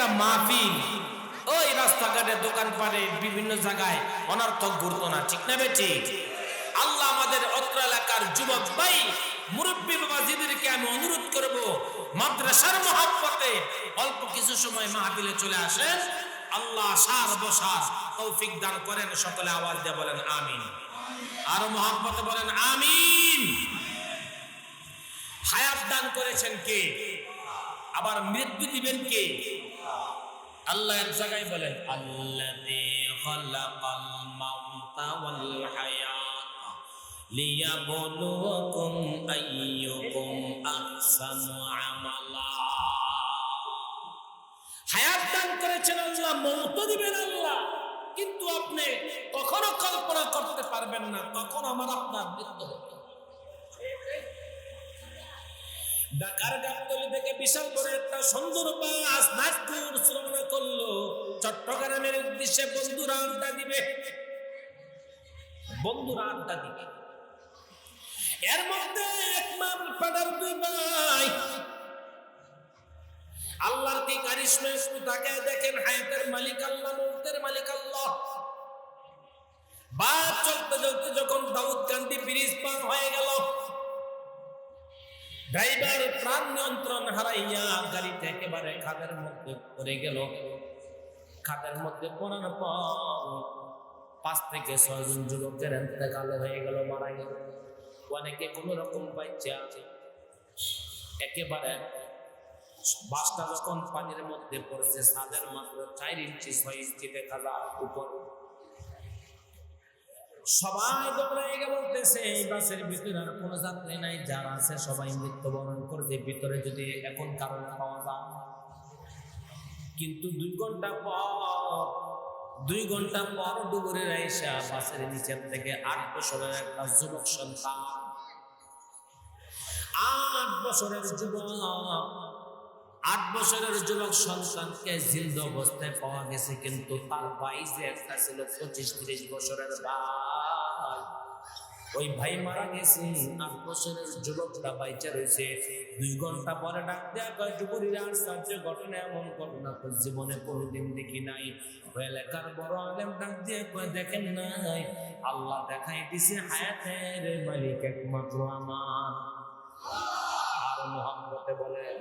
একটা মাহফিল ওই রাস্তাঘাটে দোকানপাটে বিভিন্ন জায়গায় অনর্থক ঘুরতো না, ঠিক না বেঠিক? আল্লাহ আমাদের অত্র এলাকার যুবক ভাই মুরব্বী বাবাজিদেরকে আমি অনুরোধ করব, মাদ্রাসার মহব্বতে অল্প কিছু সময় মাহফিলে চলে আসেন। আল্লাহ সার বসার তৌফিক দান করেন। সকলে আওয়াজ দিয়ে বলেন আমিন। আর মহব্বতে বলেন আমিন। হায়াত দান করেছেন কে? আবার মৃত্যু দিবেন কে? আল্লাহ এক জায়গায় বলেন আল্লাযী খালাকাল মাউতা ওয়াল হায়াতা লিয়াবলুয়াকুম আইয়ুকুম আহসানু আমালা। হায়াত দান করেছেন আল্লাহ, মৌত দিবেন আল্লাহ, কিন্তু আপনি কখনো কল্পনা করতে পারবেন না কখন আমার আপনার মৃত্যু হবে। ঢাকার গাবতলী থেকে বিশাল বড় একটা সুন্দর বাস নাগপুর রওনা করলো চট্টগ্রামের উদ্দেশ্যে। বন্ধুরা আড্ডা দিবে, বন্ধুরা আড্ডা দিবে। এর মধ্যে একমার পাড়ার দুই ভাই আল্লাহর কি কারিশমা, একটু তাকায় দেখেন। হায়াতের মালিক আল্লাহ, মৌতের মালিক আল্লাহ। বাস চলতে চলতে যখন দাউদকান্দি ব্রিজ পার হয়ে গেল, ড্রাইভার প্রাণ নিয়ন্ত্রণ হারাইয়া গাড়িতে একেবারে খাদের মধ্যে পড়ে গেল। খাদের মধ্যে পড়ার পর 5 থেকে 6 জন যুবকের ইন্তেকাল হয়ে গেল, মারা গেল। অনেকে কোন রকম বাচ্চা একেবারে বাসটা যখন পানির মধ্যে পড়েছে, ছাদের মাত্র 4 ইঞ্চি 6 ইঞ্চি দেখা যায় উপর। সবাই দৌড়াই গে বলতেছে এই বাসের ভিতরে আর কোনো যাত্রী নাই, যারা আছে সবাই মৃত্যুবরণ করছে, ভিতরে যদি এখন কারণ পাওয়া যায়। কিন্তু 2 ঘন্টা পর ডুবুরের আইসা বাসের নিচের থেকে 8 বছরের একটা যুবক সন্তান, 8 বছরের যুবক সন্তানকে জিন্দা অবস্থায় পাওয়া গেছে। কিন্তু তার ভাই যে একটা ছিল 25-30 বছরের ভাই, ওই ভাই মারা গেছে। 8 বছরের যুবকটা বাইচা রয়েছে। 2 ঘন্টা পরে ডাক দেয়া কয়, ডুবুরির আশ্চর্য ঘটনা, এমন ঘটনা তো জীবনে কোনোদিন দেখি নাই। ওই এলাকার বড় আলেম ডাক দিয়ে কয়, দেখেন নাই, আল্লাহ দেখাই দিছে হায়াতের মালিক একমাত্র আমার। আর মুহাম্মদে বলেন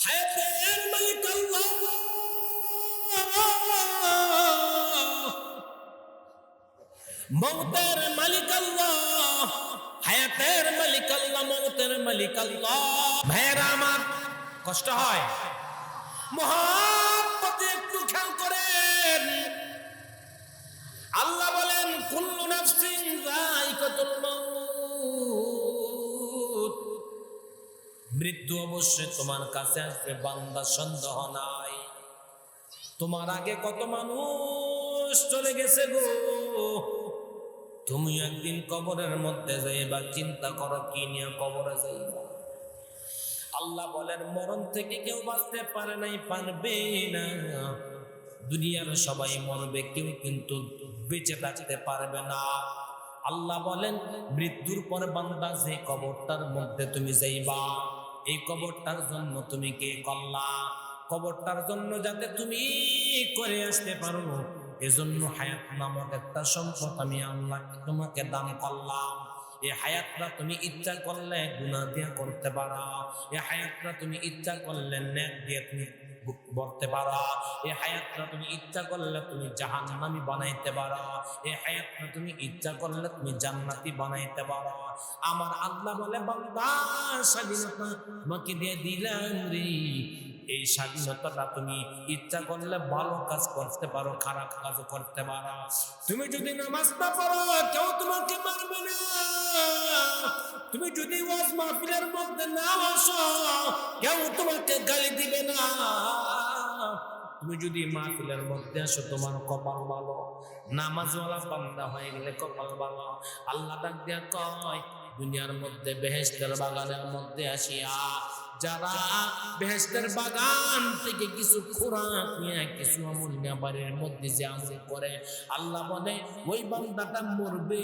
হায়াতের মালিক আল্লাহ, মৌতের মালিক আল্লাহ। হায়াতের মালিক আল্লাহ, মৌতের মালিক আল্লাহ। ভাইরা আমার, কষ্ট হয়, মুহাব্বতে একটু খেয়াল করেন। আল্লাহ বলেন কুল্লু নাফসিন যায়িকাতুল মাউত, মৃত্যু অবশ্যই তোমার কাছে আসবে বান্দা, সন্দেহ নাই। তোমার আগে কত মানুষ চলে গেছে গো, তুমি একদিন কবরের মধ্যে যাইবা, চিন্তা করো কি নিয়ে কবরে যাইবা। আল্লাহ বলেন মরণ থেকে কেউ বাঁচতে পারে নাই, পারবে না। দুনিয়ার সবাই মরবে, কেউ কিন্তু বেঁচে থাকতে পারবে না। আল্লাহ বলেন মৃত্যুর পর বান্দা যে কবরটার মধ্যে তুমি যাইবা, এই কবরটার জন্য তুমি কে করলা, কবরটার জন্য যাতে তুমি করে আসতে পারো, এজন্য হায়াত নামক একটা সম্পদ আমি আল্লাহ তোমাকে দান করলাম। এই হায়াতটা তুমি ইচ্ছা করলে গুনাহ দিয়া করতে পারো, এই হায়াতটা তুমি ইচ্ছা করলে নেক দিয়ে তুমি বলতে পারো, এই হায়াতটা তুমি ইচ্ছা করলে তুমি জাহান্নামী বানাইতে পারো, এই হায়াতটা তুমি ইচ্ছা করলে তুমি জান্নাতি বানাইতে পারো। আমার আল্লাহ বলে বান্দা স্বাধীনতা তোমাকে দিয়ে দিলাম রে, এই স্বাধীনতাটা তুমি ইচ্ছা করলে ভালো কাজ করতে পারো, খারাপ কাজ করতে পারো। তুমি যদি নামাজ না পড়ো কেউ তোমাকে মারবে না, তুমি যদি ওয়াজ মাহফিলের মধ্যে না আসো কেউ তোমাকে গালি দিবে না, তুমি যদি মাহফিলের মধ্যে আসো তোমার কপাল ভালো, নামাজওয়ালা বান্দা হয়ে গেলে কপাল ভালো। আল্লাহ ডাক দিয়া কয় দুনিয়ার মধ্যে বেহেশতের বাগানের মধ্যে আসিয়া যারা বেহেশতের বাগান থেকে কিছু খোরাক নিয়ে কিছু আমল নিয়ে বাড়ির মধ্যে যে আমল করে, আল্লাহ বলে ওই বান্দাটা মরবে,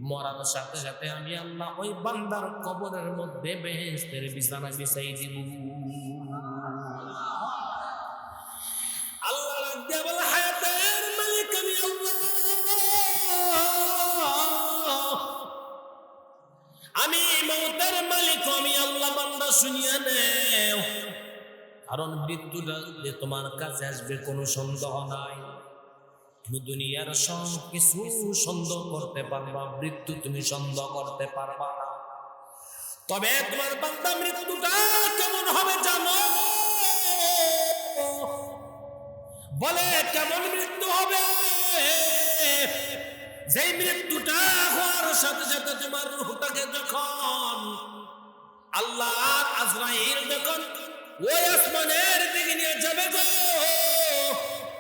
মরার সাথে সাথে আমি আল্লাহ ওই বান্দার কবরের মধ্যে বেহেশতের বিছানা বিছাই দিব। কারণ মৃত্যুটা যে তোমার কাছে আসবে কোনো সন্দেহ নাই। তুমি দুনিয়ার সব কিছু সন্দেহ করতে পারবা, মৃত্যু তুমি সন্দেহ করতে পারবা না। তবে তোমার বান্দা মৃত্যুটা কেমন হবে জানো? বলে কেমন মৃত্যু হবে? যেই মৃত্যুটা হওয়ার সাথে সাথে তোমার রূহটাকে যখন আল্লাহ আজরাইল যখন ওই আসমানের দিকে নিয়ে যাবে গো,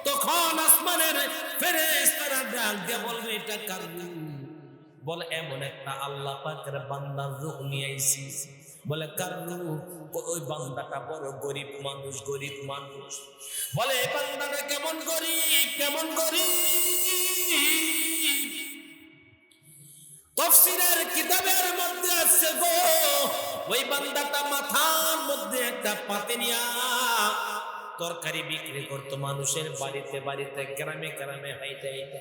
তখন আসমানের ফেরেশতারা ডাক দিয়ে বলবে এটা কার রূহ? বলে এমন একটা আল্লাহ পাকের বান্দার রূহ নিয়ে আইছি। বলে কার রূহ? ওই বান্দাটা বড় গরিব মানুষ, গরিব মানুষ। বলে এই বান্দাটা কেমন গরিব, কেমন গরিব? তাফসীরের কিতাবের মধ্যে আছে গো, ওই বান্দাটা মাথার মধ্যে একটা পাতি নিয়া তরকারি বিক্রি করতো মানুষের বাড়িতে বাড়িতে, গ্রামে গ্রামে হাইতে হাইতে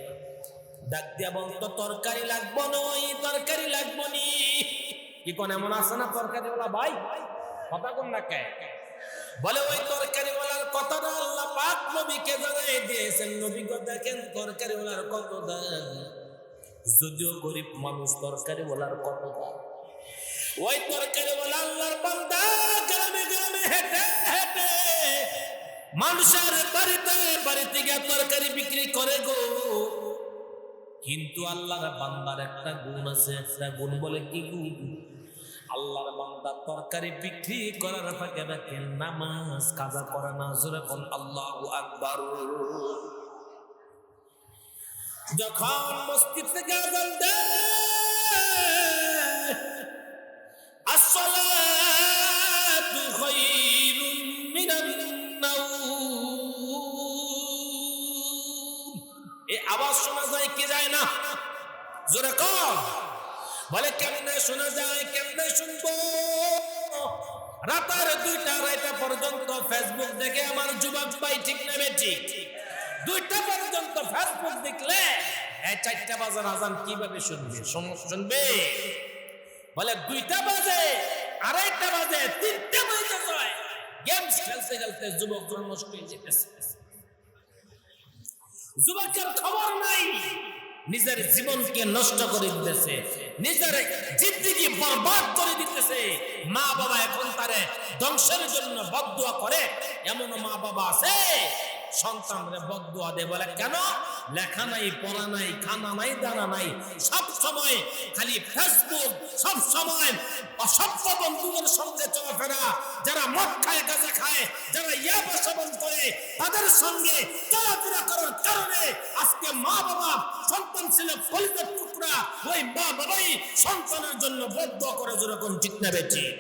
ডাক দিয়া বলতো তরকারি লাগবো নই, তরকারি লাগবো নি। কি কোন এমন আছে না তরকারিওয়ালা ভাই? কথা কোন না কে? বলে ওই তরকারিওয়ালার কথাটা আল্লাহ পাক নবীকে জানাই দিয়েছেন। নবী গো দেখেন তরকারিওয়ালার কত দাম, যদিও গরিব মানুষ তরকারিওয়ালার কত দাম। ওই তরকারিওয়ালা আল্লাহর বান্দা গ্রামে গ্রামে হেঁটে হেঁটে মানুষের বাড়িতে বাড়িতে গিয়ে তরকারি বিক্রি করে গো। কিন্তু আল্লাহর বান্দার একটা গুণ আছে, একটা গুণ। বলে কি গুণ? আল্লাহর বান্দা তরকারি বিক্রি করার ফাঁকে ফাঁকে নামাজ কাজা করে না। জোরে কোন আল্লাহু আকবার। যখন মসজিদ থেকে আযান দেয়, আসসালাতু খায়রুম মিনান নাওম, এই আওয়াজ শোনা যায় কি যায় না? জোরে কর। বলে কেমনে শোনা যায়, কেমনে শুনবো? রাতের 2টা 2:30 পর্যন্ত ফেসবুক দেখে আমার যুবক ভাই, ঠিক না বেঠিক? 2টা পর্যন্ত ফেসবুক দেখলে 4টা বাজার আজান কিভাবে শুনবে? শুনবে? বলে 2টা বাজে, 2:30 বাজে, 3টা বাজে যায়, গেমস খেলতে খেলতে যুবক নষ্ট হয়ে যেতেছে। যুবকের খবর নাই, নিজের জীবনকে নষ্ট করে দিতেছে, নিজের জিন্দেগি বরবাদ করে দিতেছে। মা বাবা এখন তারে ধ্বংসের জন্য বদদুয়া করে। এমন মা বাবা আছে সন্তানরে বদদুয়া দেয়। বলে কেন? লেখা নাই, পড়া নাই, খানা নাই, দানা নাই, সব সময় খালি ফেসবুক, সব সময় অসভ্য বন্ধুদের সঙ্গে চলাফেরা। যারা মদ খায়, গাঁজা খায়, যারা ইয়াবা সেবন করে, তাদের সঙ্গে চলাফেরা করার কারণে আজকে মা বাবা, সন্তান ছিল কলিজার টুকরা, ওই মা বাবাই সন্তানের জন্য বদদুয়া করে। যেরকম ঠিক না বেঠিক?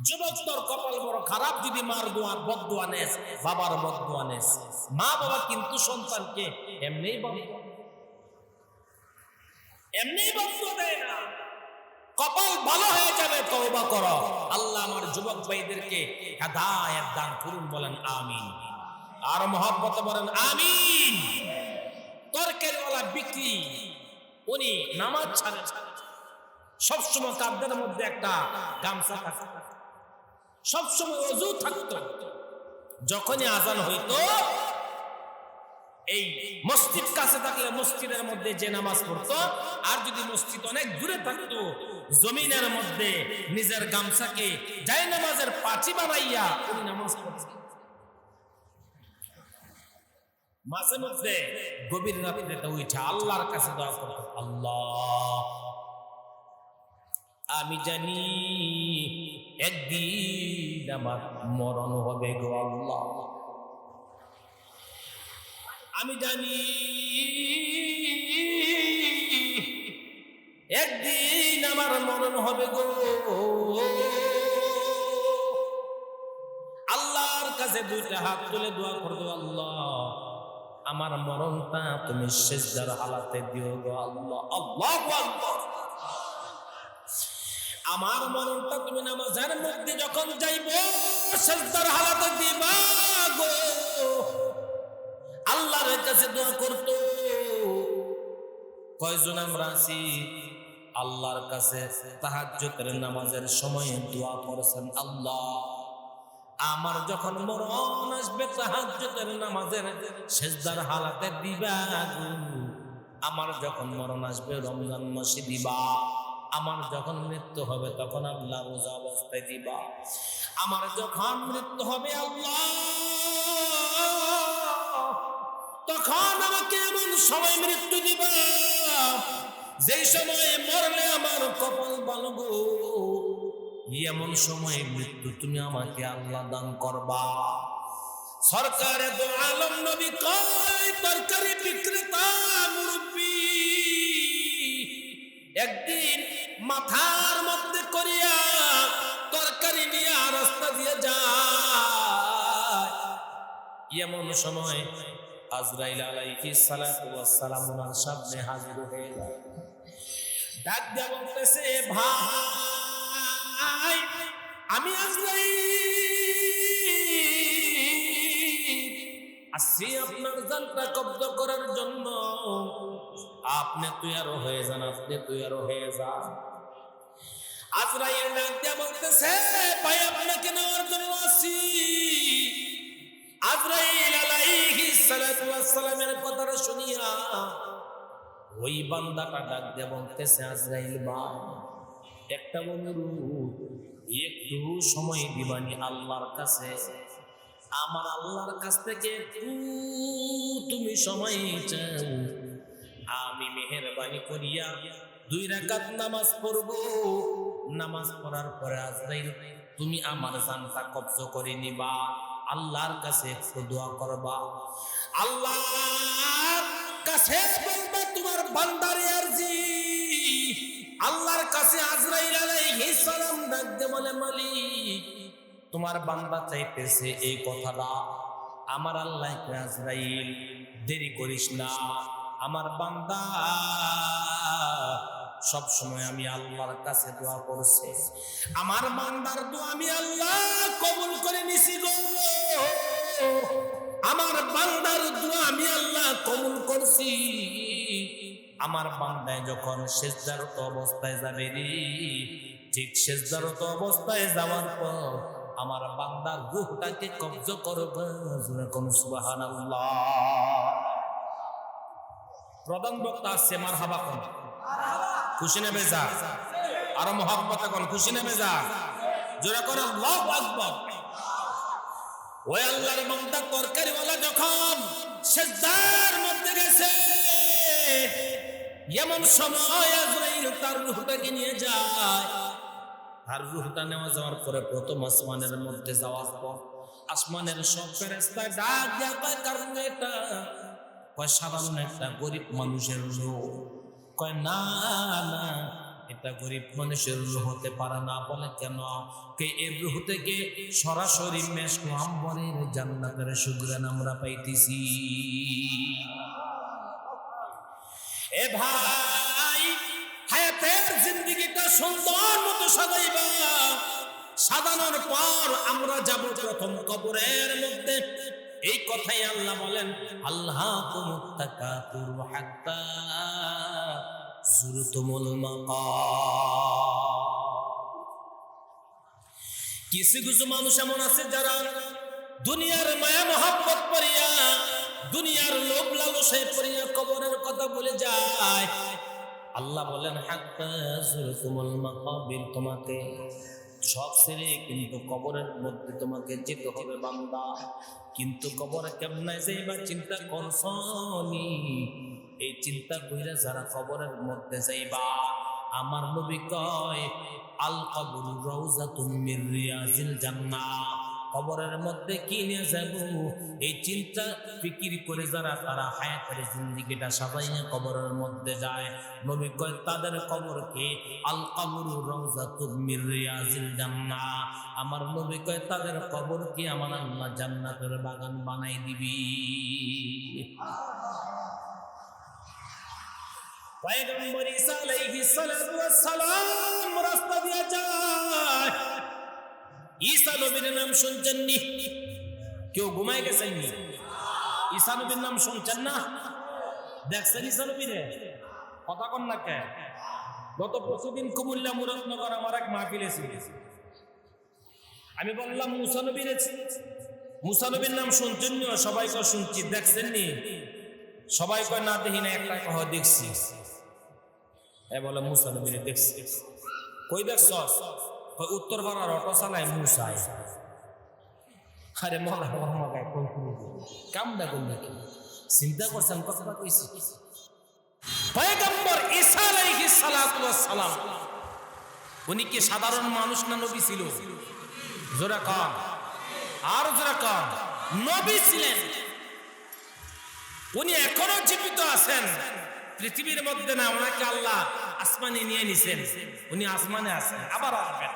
যুবক তোর কপাল বড় খারাপ যদি মার দোয়া বদদুয়া নেস, বাবার বদদুয়া নেস। মা বাবা কিন্তু সন্তানকে এমনিই বদদুয়া দেয় না। কপাল ভালো হয়ে যাবে, তওবা করো। আল্লাহ আমার যুবক ভাইদেরকে হেদায়েত দান করুন, বলেন আমিন। আর মহব্বতে বলেন আমিন। তরকারিওয়ালা বিক্রি, উনি নামাজ ছাড়ে, সবসময় কাঁধের মধ্যে একটা গামছা থাকে, সবসময় ওযু থাকতো। যখনই আজান হইতো, এই মসজিদ কাছে থাকলে মসজিদের মধ্যে যে নামাজ পড়তো, আর যদি মসজিদ অনেক দূরে থাকতো, জমিনের মধ্যে নিজের গামছাকে যায় নামাজের পাঁচি বানাইয়া উনি নামাজ পড়তেন। মাঝে মধ্যে গভীর রাত্রিতে উঠে আল্লাহর কাছে দোয়া করত, আল্লাহ আমি জানি একদিন আমার মরণ হবে গো আল্লাহ, আমি জানি একদিন আমার মরণ হবে গো। আল্লাহর কাছে 2টা হাত তুলে দোয়া করবো, আল্লাহ আমার মরণটা তুমি সিজদার হালাতে দিও গো আল্লাহ। আল্লাহু আকবার। আমার মরণটা তুমি নামাজের মধ্যে যখন যাইব সিজদার হালাতে দিবা গো। আল্লাহর কাছে দোয়া করতো। কয়জন আমরা আছি? আল্লাহর কাছে তাহাজ্জুদের নামাজের সময়ে দোয়া করছেন, আল্লাহ আমার যখন মরণ আসবে তাহাজ্জুদের নামাজের সিজদার হালাতে দিবা গো, আমার যখন মরণ আসবে রমজান মাসে দিবা, আমার যখন মৃত্যু হবে তখন আল্লাহ রোজা অবস্থায় দিবা, আমার যখন মৃত্যু হবে আল্লাহ তখন আমাকে এমন সময় মৃত্যু দিবা যেই সময়ে মরলে আমার কপাল ভালো গো, এমন সময় মৃত্যু তুমি আমাকে আল্লাহ দান করবা। সরকারে দো আলম নবী কয় তরকারি বিক্রেতা মুরব্বী একদিন মাথার মধ্যে করিয়া তরকারি নিয়ে রাস্তা দিয়ে যায়, এমন সময় আজরাইল আলাইহিস সালাতু ওয়াস সালাম ওনার সামনে হাজির হয়ে যায়। ডাক দিয়ে বলতেছে, ভাই আমি আজরাইল আসছি আপনার জানটা কব্জ করার জন্য, আপনি তৈয়ার হয়ে যান, আপনি তৈয়ার হয়ে যান। আজরাইল ডাক দিয়ে বলতেছে, ভাই আপনাকে নেওয়ার জন্য আসছি। আজরাইল আলাইহিস সালাতু ওয়াস সালামের কথাটা শুনিয়া ওই বান্দাটা ডাক দিয়ে বলতেছে, আজরাইল ভাই একটা অনুরোধ, একটু সময় দিবানি আল্লাহর কাছে, আমার আল্লাহর কাছ থেকে একটু তুমি সময় চাও, আমি মেহেরবানি করিয়া 2 রাকাত নামাজ পড়ব, নামাজ পড়ার পরে আজরাইল তুমি আমার জানটা কবজ করে নিবা, আল্লাহর কাছে একটু দোয়া করবা, আল্লাহর কাছে বলবা তোমার বান্দারে আরজি, আল্লাহর কাছে আজরাইল আলাইহিস সালাম ডাক দিয়ে বলে, মালিক তোমার বান্দা চাইতেছে এই কথাটা, আমার আল্লাহ আজরাইল দেরি করিস না, আমার বান্দা সব সময় আমি আল্লাহর কাছে দোয়া করছে, আমার বান্দার দোয়া আমি আল্লাহ কবুল করে নিছি গো, আমার বান্দার দোয়া আমি আল্লাহ কবুল করছি, আমার বান্দায় যখন সিজদারত অবস্থায় যাবে রে, ঠিক সিজদারত অবস্থায় যাওয়ার পর আমার বান্দার রূহটাকে কবজ করবে, কোন সুবহানাল্লাহ। প্রধান বক্তা আছে মারহাবা কোন, খুশি না বেজা, আর মোহাব্বতে কোন খুশি না বেজা, জোরে কোন আল্লাহু আকবার। ওই আল্লাহর বান্দা তরকারিওয়ালা যখন সিজদার মধ্যে গেছে, এমন সময় আজরাইল তার রূহটাকে নিয়ে যায়, আর রূহটা নেওয়া যাওয়ার পরে প্রথম আসমানের মধ্যে যাওয়ার পর আসমানের সব ফেরেশতা ডাক দেয়া কয়, কারণ এটা কয় সাধারণ একটা গরিব মানুষের রূহ, কয় না না এটা গরিব মানুষের রূহ হতে পারে না, বলে কেন, কে এর রূহ থেকে সরাসরি মেশক আম্বরের জান্নাতের সুঘ্রাণ আমরা পাইতেছি। এ ভাই হায়াতের জিন্দেগিটা সুন্দর মতো সাজাইবা, সাজানোর পর আমরা যাব প্রথম কবরের মধ্যে, এই কথাই আল্লাহ বলেন, আল্লাহকুমুত তাকাতুর হাত্তা যুরতুমুল মাকার। কিছু কিছু মানুষ এমন আছে যারা দুনিয়ার মায়া মহব্বত করিয়া, দুনিয়ার লোভ লালসায় পড়িয়া কবরের কথা বলে যায়। আল্লাহ বলেন, হাত্তা যুরতুমুল মাকাবির, তোমাকে সব ছেড়ে কিন্তু কবরের মধ্যে তোমাকে যেতে হবে বান্দা, কিন্তু কবরে কেমনে যাইবা চিন্তা করছনি, এই চিন্তা কইরা যারা কবরের মধ্যে যাইবা, আমার নবী কয় আল কবরু রাউযাতুম মির রিয়াজিল জান্নাহ, কবরের মধ্যে কি নিয়ে যাব এই চিন্তা ফিকির করে যারা তারা হায়াতের জিন্দেগিটা সাজাইয়া কবরের মধ্যে যায়, নবী কয় তাদের কবরকে আল কবরু রাউযাতুম মির রিয়াজিল জান্নাহ, আমার নবী কয় তাদের কবরকে আমার আল্লাহ জান্নাতের বাগান বানাই দিবি। পয়গম্বর ঈসা আলাইহিস সালাতু ওয়াস সালাম রাস্তা দিয়ে যায়, ঈসা নবীর নাম শুনছেন নি? কেউ ঘুমায় গেছেন নি? ঈসা নবীর নাম শুনছেন না? দেখছেন ঈসা নবীরে? কথা কন না কে? গত পরশুদিন কুমিল্লা মুরাদনগর আমার এক মাহফিলে ছিল। আমি বললাম মুসা নবীর নাম শুনছেন? সবাই কয় শুনছি। দেখছেন নি? সবাই কয় না দেখি না। একটা কহ দেখছি। বলে মুসা নবীরে দেখছি। কই দেখছ? উত্তর পাড়ার অটো চালায় মুসায়। আরে মগা কামটা করলে কি চিন্তা করছেন? কথাটা কইছি। পয়গম্বর ঈসা আলাইহিস সালাতু ওয়াস সালাম উনি কি সাধারণ মানুষ না নবী ছিল? জোরে কান, আর জোরে কান। নবী ছিলেন। উনি এখনো জীবিত আছেন। পৃথিবীর মধ্যে না, ওনাকে আল্লাহ আসমানে নিয়ে নিছেন। উনি আসমানে আছেন, আবার আসবেন।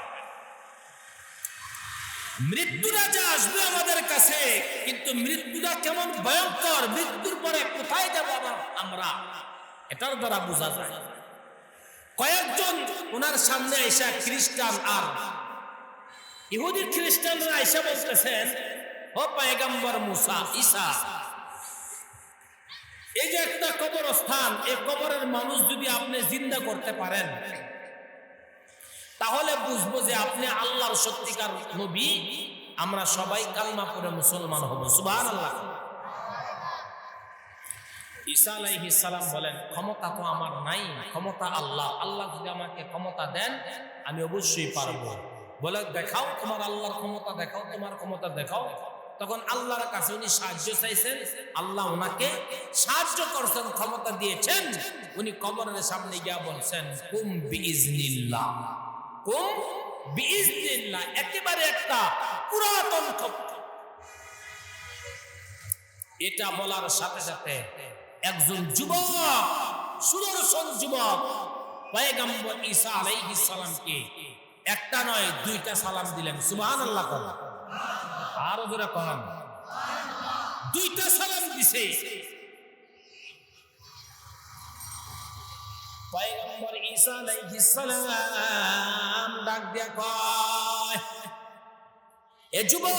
মৃত্যুরা যে আসবে আমাদের কাছে, কিন্তু মৃত্যুটা কেমন ভয়ঙ্কর, মৃত্যুর পরে কোথায় যাব আমরা, এটার দ্বারা বোঝা যায়। কয়েকজন ওনার সামনে আইসা, খ্রিস্টান আর ইহুদি খ্রিস্টানরা আইসা বলতেছেন, ও পয়গম্বর মুসা, ঈসা, এই যে একটা কবরস্থান, এই কবরের মানুষ যদি আপনি জিন্দা করতে পারেন, তাহলে বুঝবো যে আপনি আল্লাহর সত্যিকার নবী। আমরা সবাই কালমা পড়ে মুসলমান হব। সুবহানাল্লাহ। ঈসা আলাইহিস সালাম বলেন, ক্ষমতা তো আমার নাই, ক্ষমতা আল্লাহ। আল্লাহ যদি আমাকে ক্ষমতা দেন, আমি অবশ্যই পারবো। বলে, দেখাও তোমার আল্লাহর ক্ষমতা, দেখাও তোমার ক্ষমতা দেখাও। তখন আল্লাহর কাছে উনি সাহায্য চাইছেন, আল্লাহ ওনাকে সাহায্য করছেন, ক্ষমতা দিয়েছেন। উনি কবরের সামনে গিয়া বলছেন, কুম বিইজনিল্লাহ, কুম বিইজনিল্লাহ। একেবারে একটা পুরাতন খবর। এটা বলার সাথে সাথে একজন যুবক, সুদর্শন যুবক, পয়গম্বর ঈসা আলাইহিস সালামকে একটা নয় দুইটা সালাম দিলেন। সুবহানাল্লাহ। আরো জোরে করেন। দুইটা সালাম দিছে। পয়গম্বর ঈসা আলাইহিস সালাম ডাক দিয়া কয়, এ যুবক,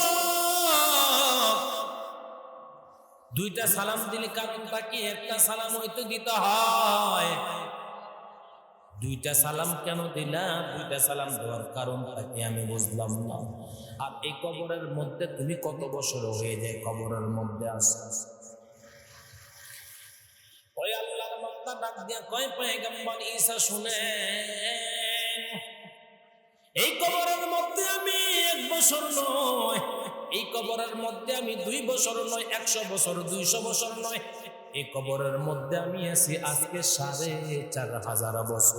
দুইটা সালাম দিলে কারণটা কি? একটা সালাম হয়তো দিতে হয়। দুইটা সালাম কেন দিলা? দুইটা সালাম দেওয়ার কারণটা কি আমি বুঝলাম না। আর এই কবরের মধ্যে তুমি কত বছর হয়ে যায় কবরের মধ্যে আসো? ওই আল্লাহর বান্দা ডাক দিয়া কয়, পয়গম্বর ঈসা শুনেন, এই কবরের মধ্যে আমি 1 বছর নয়, এই কবরের মধ্যে আমি 2 বছর নয়, 100 বছর, 200 বছর নয়, এই কবরের মধ্যে আমি আছি আজকে 4500 বছর।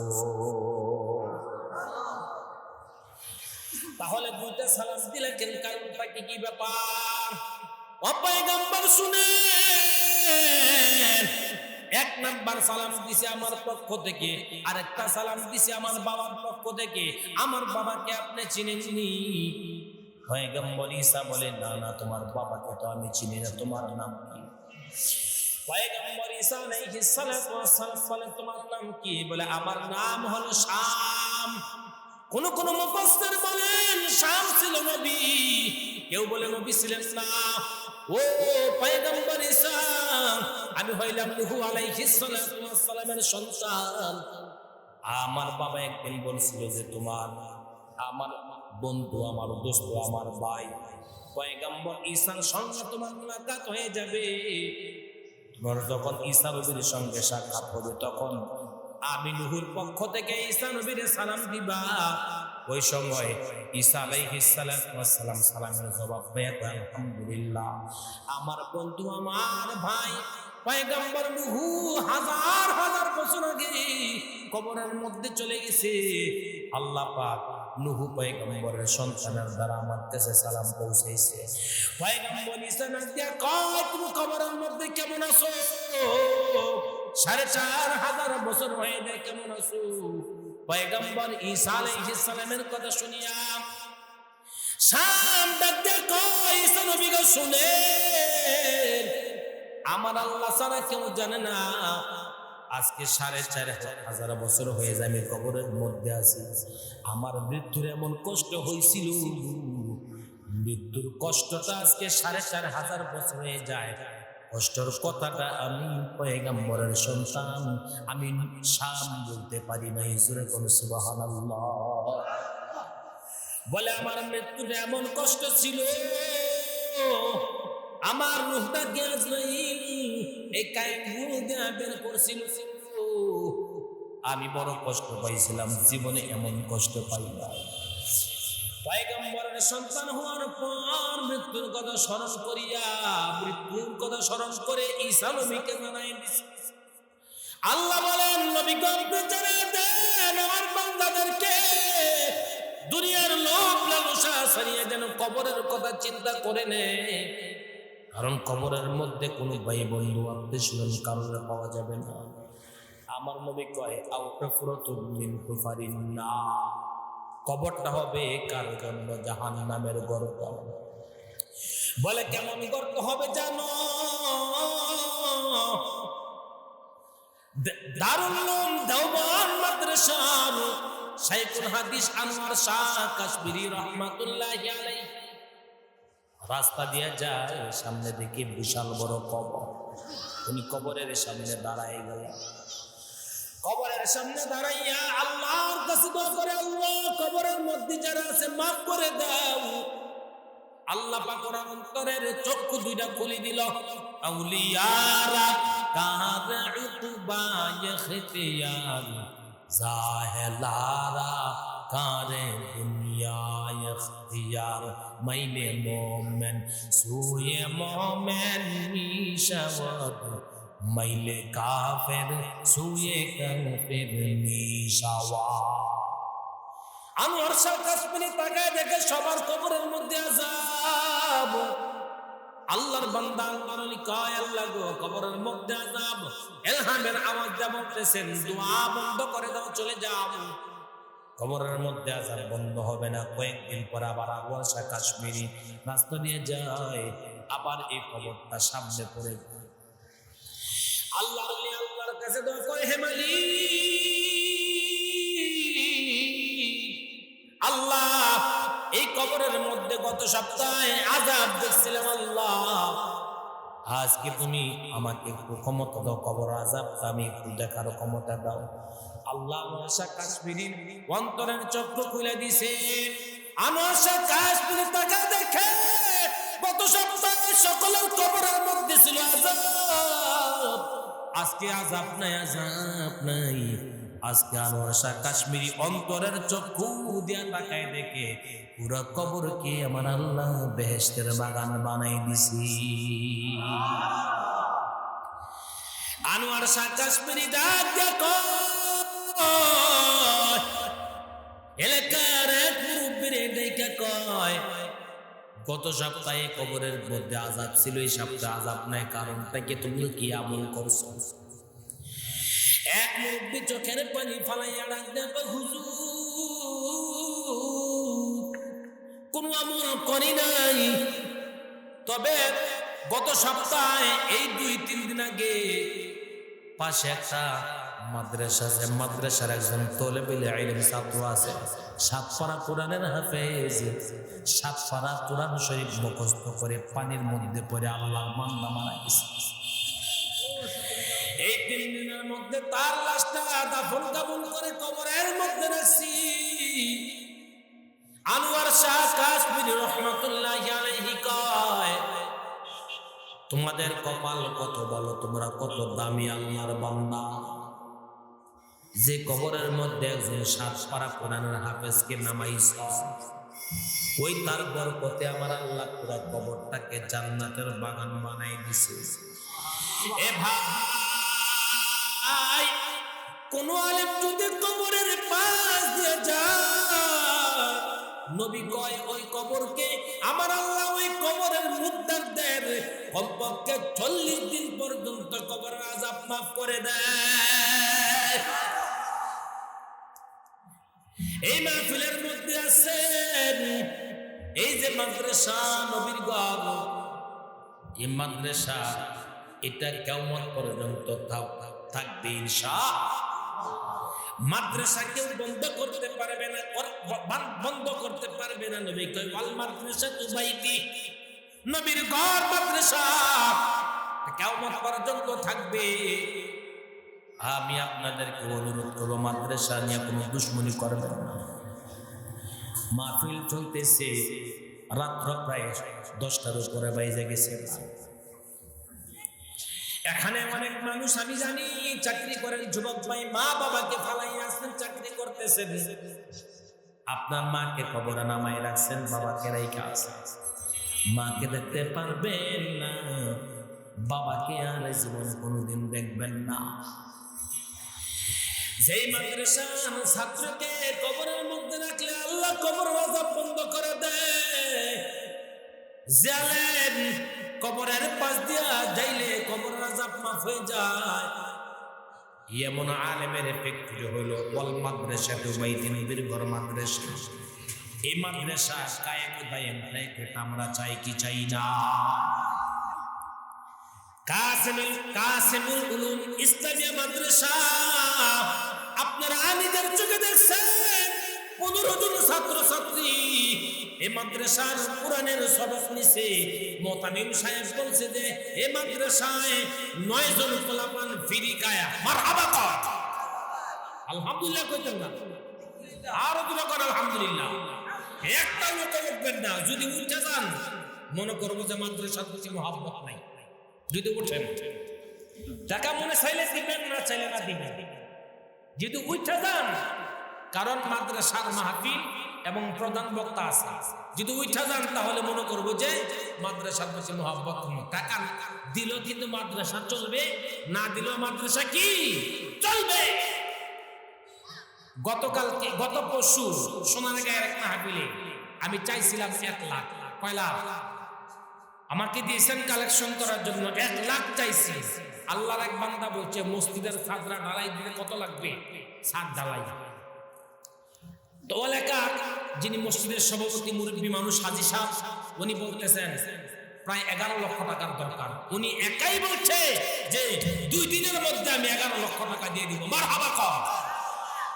তাহলে দুইটা সালাম দিলে কেন? কারণটা কি ব্যাপার? ও পয়গম্বর শুনেন, 1 নাম্বার সালাম দিছে আমার পক্ষ থেকে, আরেকটা সালাম দিছে আমার বাবার পক্ষ থেকে। আমার বাবাকে আপনি চিনেননি? পয়গম্বর ঈসা বলে, না না, তোমার বাবাকে তো আমি চিনি না, তোমার নাম কি? পয়গম্বর ঈসা আলাইহিস সালাতু ওয়াস সালাম বলে, তোমার নাম কি? বলে, আমার নাম হলো শাম। কোন কোন মুফাসসির বলেন শাম ছিল নবী, কেউ বলে নবী ছিলেন না। ও পয়গম্বর ঈসা, আমি হইলাম নূহ আলাইহিস সালাতু ওয়াস সালামের সন্তান। আমার বাবা একদিন বলছিল যে তোমার আমার বন্ধু, আমার দোস্ত, আমার ভাই পয়গম্বর ঈসার সঙ্গে তোমার মুলাকাত হয়ে যাবে। তোমার যখন ঈসা নবীর সঙ্গে সাক্ষাৎ হবে, তখন আমি নূহের পক্ষ থেকে ঈসা নবীর সালাম দিবা। ওই সময় ঈসা আলাইহিস সালাতু ওয়াস সালাম সালামের জবাব দেয়, আলহামদুলিল্লাহ, আমার বন্ধু, আমার ভাই পয়গম্বর নূহ হাজার হাজার বছর আগে কবরের মধ্যে চলে গেছে। আল্লাহ পাক নূহ পয়গম্বরের সন্তানের দ্বারা আমার কাছে সালাম পৌঁছাইছে। পয়গম্বর ঈসা নবী কয়, তুমি কবরের মধ্যে কেমন আছো? 4500 বছর হয়ে যায়, কেমন আছো? পয়গম্বর ঈসা আলাইহিস সালামের কথা শুনিয়া শাম ডাক দিয়ে কয়, ঈসা নবী গো শুনেন, আমার আল্লাহ ছাড়া কেউ জানে না, আজকে 4500 বছর হয়ে যায় আমি কবরের মধ্যে আছি। আমার মৃত্যুর এমন কষ্ট হয়েছিল, মৃত্যুর কষ্টটা আজকে 4500 বছর হয়ে যায়। কষ্টের কথাটা আমি পয়গম্বরের সন্তান, আমি শাম বলতে পারি না। জোরে কোন সুবহানাল্লাহ। বলে আমার মৃত্যুটা এমন কষ্ট ছিল, আমার রূহটাকে আজরাইল এই কায়রুল দিয়ে বের করছিল, আমি বড় কষ্ট পাইছিলাম, জীবনে এমন কষ্ট পাই না। পয়গম্বরের সন্তান হওয়ার পর মৃত্যুর কথা স্মরণ করিয়া, মৃত্যুর কথা স্মরণ করে ঈসা নবীকে জানাই দিছে। আল্লাহ বলেন, নবী গর্বে জানিয়ে দেন আমার বান্দাদেরকে, দুনিয়ার লোভ লালসা ছাড়িয়ে যেন কবরের কথা চিন্তা করে নেয়, কারণ কবরের মধ্যে কোনো ভাই বন্ধু আত্মীয় স্বজন কারণে পাওয়া যাবে না। আমার নবী কয়, আউতাফুরাতুম মিন কুফারিন না, কবরটা হবে কার জন্য? জাহান্নামের গর্ত। বলে কেমন গর্ত হবে জানো? দারুল উলুম দেওবন্দ মাদ্রাসার শাইখুল হাদিস আনোয়ার শাহ কাশ্মীরি রাহমাতুল্লাহি আলাইহি রাস্তা দিয়ে যায়, সামনে দেখি বিশাল বড় কবর। উনি কবরের সামনে দাঁড়ায় গেল। কবরের সামনে দাঁড়াইয়া আল্লাহর কাছে দোয়া করে, আল্লাহ কবরের মধ্যে যারা আছে মাফ করে দাও। আল্লাহ পাক ওর অন্তরের চক্ষু দুইটা খুলে দিল। আউলিয়ারা কারে উতবা ইখতিয়ার, জাহেলারা কারে দুনিয়া ইখতিয়ার, মাইলে মোমেন সুয়ে মোমেন নিশাওয়াত, মাইলে কাফের সুয়ে কাফের নিশাওয়া। আনোয়ার শাহ কাশ্মীরি তাকায় দেখে সবার কবরের মধ্যে আযাব। আল্লাহর বান্দা আল্লাহর কয়, আল্লাহ গো কবরের মধ্যে আযাব, ইলহামের আওয়াজ যা বলতেছেন, দোয়া বন্ধ করে দাও, চলে যাও। কবরের মধ্যে আযাব বন্ধ হবে না। কয়েকদিন পর আবার আনোয়ার শাহ কাশ্মীরি রাস্তা দিয়ে যায়, আবার এই কবরটা সামনে পড়ে যায়। আল্লাহর কাছে দোয়া করে, হে মালিক, আল্লাহ এই কবরের মধ্যে গত সপ্তাহে আযাব দেখছিলাম, আল্লাহ আজকে তুমি আমাকে একটু ক্ষমতা দাও, কবর আযাবটা আমি একটু দেখার ক্ষমতা দাও। আল্লাহ আনোয়ার শাহ কাশ্মীরির অন্তরের চক্র খুলে দিছে। আনোয়ার শাহ কাশ্মীরি তাকে দেখে গত সপ্তাহে সকলের কবরের মধ্যে ছিল আযাব, আজকে আযাব নাই, আযাব নাই। আজকে আনোয়ার শাহ কাশ্মীরি অন্তরের চক্ষু দিয়া তাকায় দেখে পুরা কবরকে আমার আল্লাহ বেহেশতের বাগান বানাই দিছি। আনোয়ার শাহ কাশ্মীরি ডাক দেখো, এলাকার এক মুরব্বিরে ডেকে কয়, গত সপ্তাহে কবরের মধ্যে আযাব ছিল, এই সপ্তাহে আযাব নাই, কারণটা কি? তুমি কি আমল করছো? এক মুরব্বি চোখের পানি ফালাইয়া ডাক দেখো, হুজুর কোন আমল করি নাই, তবে গত সপ্তাহে এই 2-3 দিন আগে পাশে একটা মাদ্রাসা আছে, মাদ্রাসার একজন তলেবেলে ইলম ছাত্র আছে, 7 পারা কোরআনের হাফেজ, 7 পারা কোরআন শরীফ মুখস্থ করে পানির মধ্যে পড়ে আল্লাহর বান্দা মারা গেছে। এই 3 দিনের মধ্যে তার লাশটা দাফন কাফন করে কবরের মধ্যে রাখছি। আনোয়ার শাহ কাশ্মীরি রাহমাতুল্লাহি আলাইহি কয়, তোমাদের কপাল কত ভালো, তোমরা কত দামি আল্লাহর বান্দা, যে কবরের মধ্যে একজন 7 পারা কোরআনের হাফেজকে নামাইছ, ওই তার বরকতে আমার আল্লাহ পুরো কবরটাকে জান্নাতের বাগান বানাই দিছে। এ ভাই, কোন আলেম যদি কবরের পাশ দিয়ে যায়, নবী কয় ওই কবরকে আমার আল্লাহ ওই কবরের মুদ্দারদের কমপক্ষে 40 দিন পর্যন্ত কবরের আযাব মাফ করে দেয়। এই মাহফিলের মধ্যে আছেন, এই যে মাদ্রাসা নবীর ঘর, এই মাদ্রাসা এটা কিয়ামত পর্যন্ত থাকবে ইনশাআল্লাহ। মাদ্রাসা কেউ বন্ধ করতে পারবে না, বন্ধ করতে পারবে না। নবী কয় ওয়াল মাদ্রাসা তু বাইতি, নবীর ঘর মাদ্রাসা, কিয়ামত পর্যন্ত থাকবে। আমি আপনাদেরকে অনুরোধ করবো, মাদ্রাসা নিয়ে কোনো দুশ্মনী করবেন না। মাহফিল চলতেছে, রাত্র প্রায় 10টার উপরে বাইজে গেছে। এখানে অনেক মানুষ আমি জানি চাকরি করেন, যুবক ভাই মা বাবাকে ফালাই আসছেন, চাকরি করতেছেন। আপনার মাকে কবরে নামাই রাখছেন, বাবাকে রাইখা আছেন, মাকে দেখতে পারবেন না, বাবাকে আর জীবনে কোনোদিন দেখবেন না। যেই মাদ্রাসার ছাত্রকে কবরের মধ্যে রাখলে আল্লাহ কবরের আযাব বন্ধ করে দেয়, জালেম কবরের পাশ দিয়া যাইলে কবরের আযাব মাফ হয়ে যায়, এমন আলেমের ফ্যাক্টরি হলো ওয়াল মাদ্রাসাতু বাইতুন নবীর ঘর মাদ্রাসা। এই মাদ্রাসা কায়েম দায়েম রেখে আমরা চাই কি চাই না? কাসিমুল উলুম ইসলামিয়া মাদ্রাসা আপনারা নিজের চোখে দেখছেন, 15 জন ছাত্র ছাত্রী এই মাদ্রাসার কোরআনের সবক নিছে। মোতামিম সাহেব বলছে যে এই মাদ্রাসায় 9 জন পোলাপান ফ্রি কায়া। মারহাবা কর, আলহামদুলিল্লাহ কইতেন না? আরো দুটো কর আলহামদুলিল্লাহ। একটা লোক উঠবেন না, যদি উঠে যান মনে করবো যে মাদ্রাসার প্রতি মহব্বত নাই। যদি উঠেন টাকা মনে চাইলে দিবেন, না চাইলে না দিবেন। যদি উঠে যান, কারণ মাদ্রাসার মাহফিল এবং প্রধান বক্তা আছে, যদি উঠে যান তাহলে মনে করবো যে মাদ্রাসার প্রতি মহব্বত নেই। টাকা দিল কিন্তু মাদ্রাসা চলবে, না দিলেও মাদ্রাসা কি চলবে। গত পরশু সোনারগাঁয়ের এক মাহফিলে আমি চাইছিলাম 1 লাখ। কয় লাখ আমাকে দিয়েছেন কালেকশন করার জন্য? 1 লাখ চাইছি। আল্লাহর এক বান্দা বলছে মসজিদের ছাদরা ঢালাই দিতে কত লাগবে? ছাদ ঢালাই। তো এলাকার যিনি মসজিদের সভাপতি মুরব্বী মানুষ হাজী সাহেব, উনি বলতেছেন প্রায় 11 লক্ষ টাকার দরকার। উনি একাই বলছে যে 2 দিনের মধ্যে আমি 11 লক্ষ টাকা দিয়ে দিব। মারহাবা কর।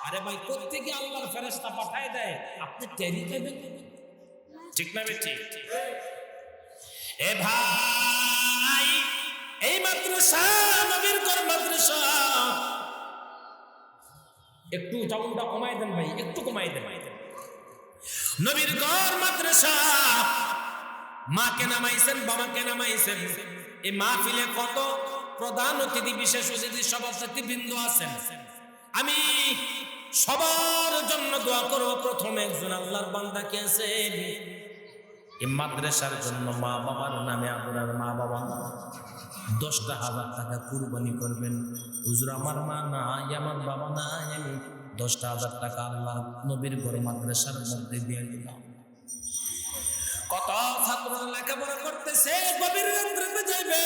আরে ভাই, কোত্থেকে আল্লাহর ফেরেশতা পাঠায় দেয়, আপনি টেরি দেবেন? ঠিক না বেটি? এ ভাই, এই মাদ্রাসা নবীর ঘর মাদ্রাসা, একটু চাউলটা কমাই দেন ভাই, একটু কমাই দেন। নবীর ঘর মাদ্রাসা, মাকে নামাইছেন, বাবাকে নামাইছেন। এই মাহফিলে কত প্রধান অতিথি, বিশেষ অতিথি, সভাপতিবৃন্দ আছেন। আমি সবার জন্য দোয়া করব। প্রথমে একজন আল্লাহর বান্দা কে আছেন, এই মাদ্রাসার জন্য মা বাবার নামে আপনার মা বাবা 10,000 টাকা কুরবানি করবেন। হুজুর আমার মা নাই, আমার বাবা নাই, আমি 10,000 টাকা আল্লাহ নবীর ঘর মাদ্রাসার মধ্যে দিয়ে দিলাম। কত ছাত্র লেখাপড়া করতেছে, গভীর রাত্রে যাইবে।